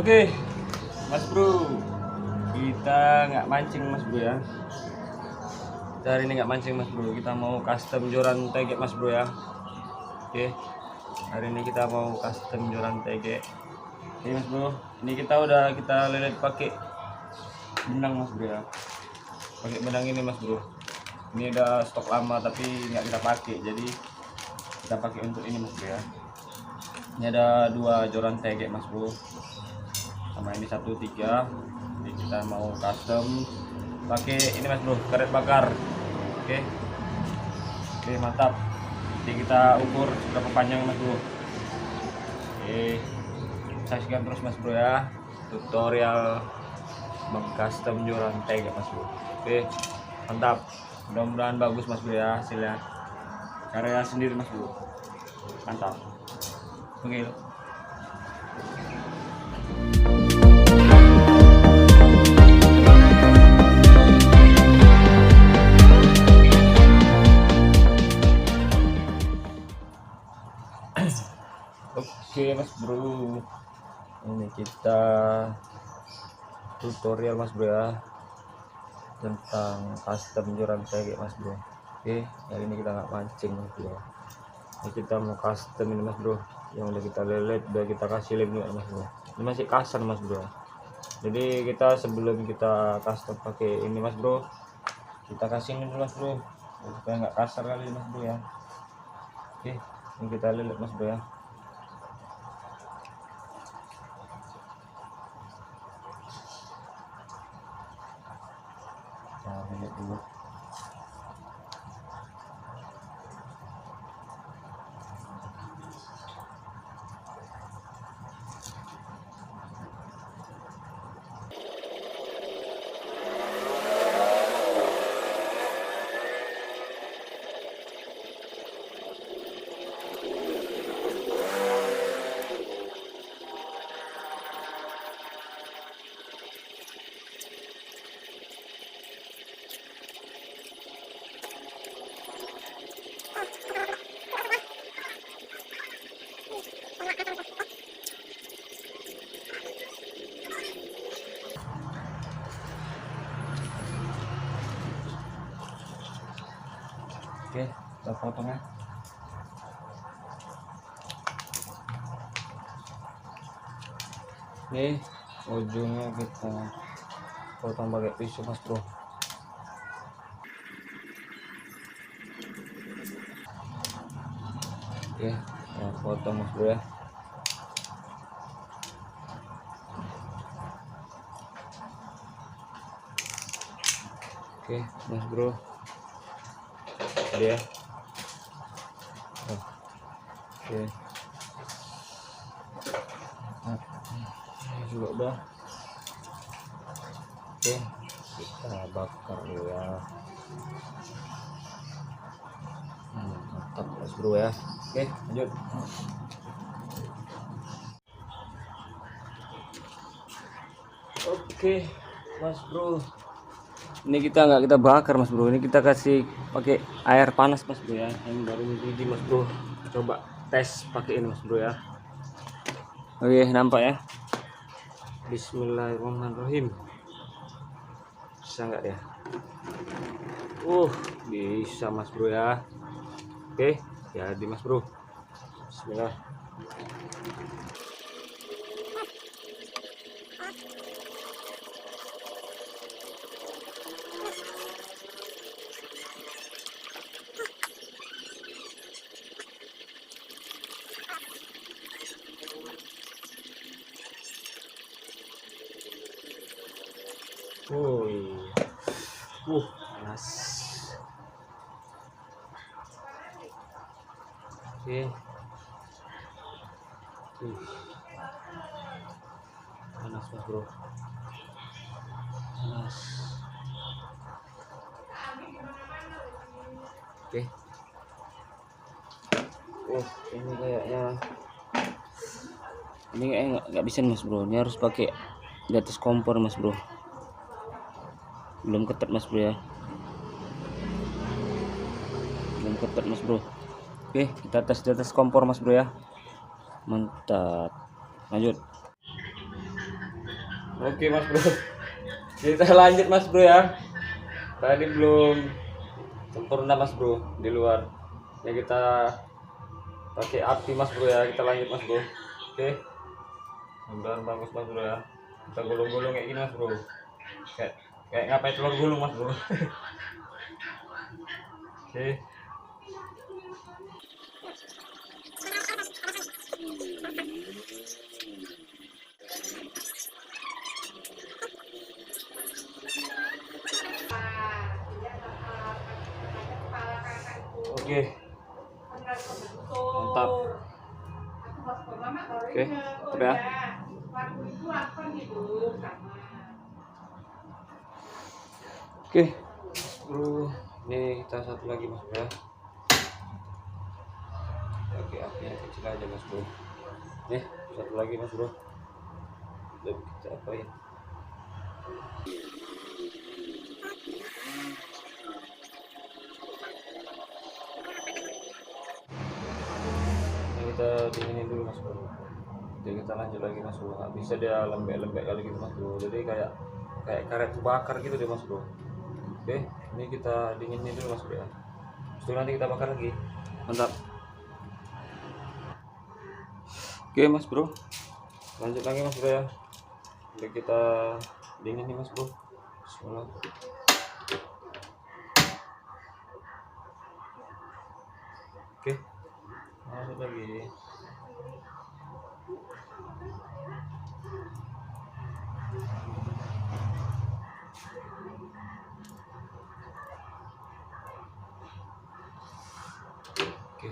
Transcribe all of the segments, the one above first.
Oke, Mas Bro, kita nggak mancing Mas Bro ya. Kita hari ini nggak mancing Mas Bro, kita mau custom joran tege Mas Bro ya. Oke, hari ini kita mau custom joran tege. Oke Mas Bro, ini kita lelet pakai benang Mas Bro ya. Pakai benang ini Mas Bro. Ini ada stok lama tapi nggak kita pakai, jadi kita pakai untuk ini Mas Bro ya. Ini ada 2 joran tege Mas Bro. Sama ini 1 3. Jadi kita mau custom pakai ini Mas Bro, karet bakar. Oke mantap. Jadi kita ukur berapa panjang Mas Bro. Saksikan terus Mas Bro ya tutorial custom joran tege Mas Bro. Mantap, mudah-mudahan bagus Mas Bro ya hasilnya, karya sendiri Mas Bro, mantap. Oke. Oke Mas Bro, ini kita tutorial Mas Bro ya tentang custom joran tege Mas Bro. Oke, hari ini kita nggak mancing Mas Bro. Ini kita mau custom ini Mas Bro, yang udah kita lelet, udah kita kasih lem juga Mas Bro. Ini masih kasar Mas Bro, jadi kita sebelum kita custom pakai ini Mas Bro, kita kasih ini dulu Mas Bro supaya nggak kasar kali Mas Bro ya. Oke, ini kita lelet Mas Bro ya. Nah, lihat dulu. Oke, kita potong ya. Ini ujungnya kita potong pakai pisau Mas Bro. Oke, ya potong Mas Bro ya. Oke Mas Bro, dia. Oke. Ini juga udah. Oke, kita bakar dulu ya. Mantap Mas Bro ya. Oke, lanjut. Oke Mas Bro, ini kita nggak kita bakar Mas Bro, ini kita kasih pakai air panas Mas Bro ya, yang baru mendidih Mas Bro. Coba tes pakai ini Mas Bro ya. Oke, nampak ya. Bismillahirrahmanirrahim. Bisa nggak ya? Bisa Mas Bro ya. Oke, jadi Mas Bro, bismillah. Panas. Oke. Panas Mas Bro. Panas. Oke. Ini kayaknya nggak bisa Mas Bro. Ini harus pakai di atas kompor Mas Bro. Belum ketat Mas Bro ya. Belum ketat Mas Bro. Oke, kita tes di atas kompor Mas Bro ya. Mantap. Lanjut. Oke mas bro, kita lanjut mas bro ya. Tadi belum sempurna mas bro di luar ya, kita pakai api mas bro ya. Kita lanjut mas bro. Oke, mudah-mudahan bagus mas bro ya. Kita gulung-gulung kayak gini mas bro, kayak ngapain telur gulung mas bro. Oke. Oke, mantap. Oke, mantap ya. Oke, bro, ini kita satu lagi mas bro ya. Oke, apinya kecil aja mas bro. Nih, satu lagi mas bro. Udah kita apain? Kita dinginin dulu mas bro, jadi kita lanjut lagi mas bro. Nggak bisa dia lembek-lembek kali gitu mas bro, jadi kayak karet bakar gitu deh mas bro. Oke, ini kita dinginin dulu mas bro ya, setelah nanti kita bakar lagi. Mantap. Oke mas bro, lanjut lagi mas bro ya. Jadi kita dinginin mas bro. Bismillah. Oke, lanjut lagi. Oke,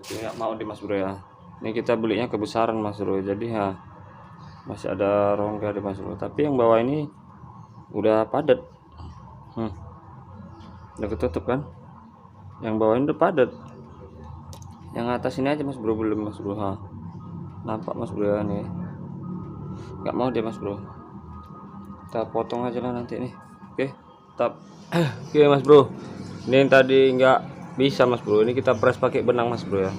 jadi nggak mau di mas bro ya. Ini kita belinya kebesaran mas bro, jadi ya masih ada rongga di mas bro, tapi yang bawah ini udah padat. Udah ketutup kan, yang bawah ini udah padat, yang atas ini aja mas bro belum mas bro. Nampak mas bro ya, nih nggak mau deh mas bro, kita potong aja lah nanti nih. Oke, tetap. Oke mas bro, ini yang tadi nggak bisa mas bro, ini kita press pakai benang mas bro ya.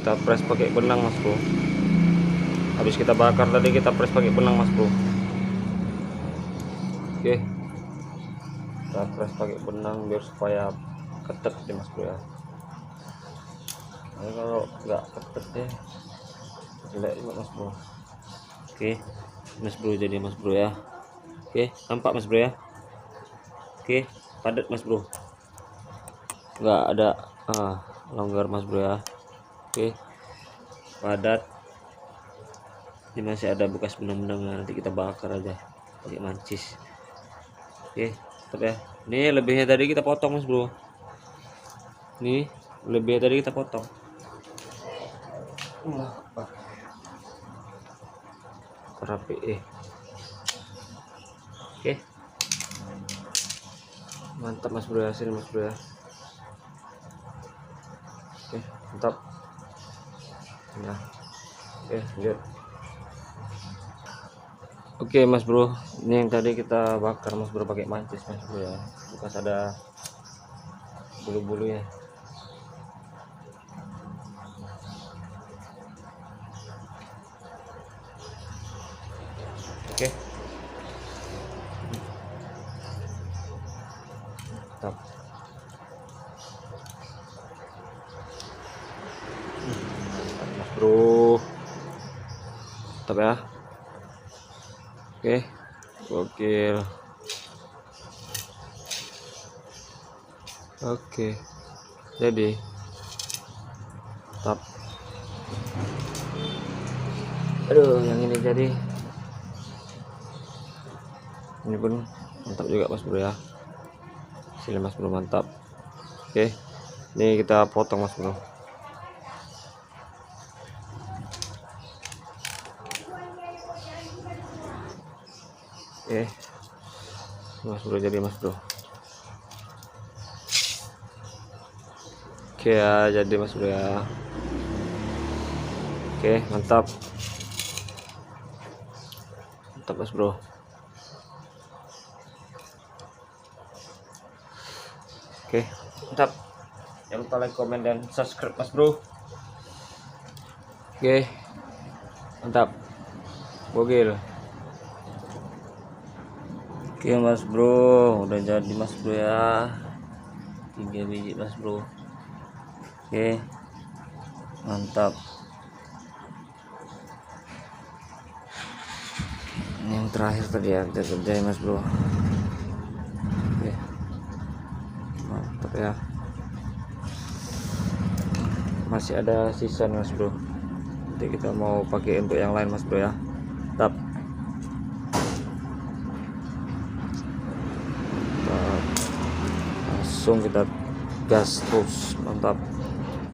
Kita press pakai benang mas bro, habis kita bakar tadi kita press pakai benang mas bro. Oke, kita press pakai benang biar supaya ketet deh mas bro ya. Nah, kalau nggak ketet deh jelek juga mas bro. Oke mas bro, jadi mas bro ya. Oke, nampak mas bro ya. Oke, padat mas bro, nggak ada longgar mas bro ya. Oke, padat. Ini masih ada bekas benang-benang, nanti kita bakar aja pakai mancis. Oke, tetap ya. Ini lebihnya tadi kita potong mas bro, nih lebihnya tadi kita potong. Rapi. Oke, mantap mas bro, hasil mas bro ya. Oke, mantap. Nah, oke lanjut. Oke mas bro, ini yang tadi kita bakar mas bro pakai mancis mas bro ya, bekas ada bulu-bulunya. Oke, mantap. Mas bro, mantap ya. Oke, gokil. Oke, jadi mantap. Aduh, yang ini jadi, ini pun mantap juga mas bro ya, hasilnya mas bro mantap. Oke, ini kita potong mas bro. Oke mas bro, jadi mas bro. Oke ya, jadi mas bro ya. Oke, mantap. Mantap mas bro. Oke, mantap. Jangan lupa like, komen, dan subscribe mas bro. Oke, mantap, gokil. Oke mas bro, udah jadi mas bro ya, 3 biji mas bro. Oke, mantap. Ini yang terakhir tadi ya, kita kerjain mas bro. Oke, mantap ya. Masih ada sisa nih mas bro, nanti kita mau pakai untuk yang lain mas bro ya. Mantap. Langsung kita gas terus, mantap.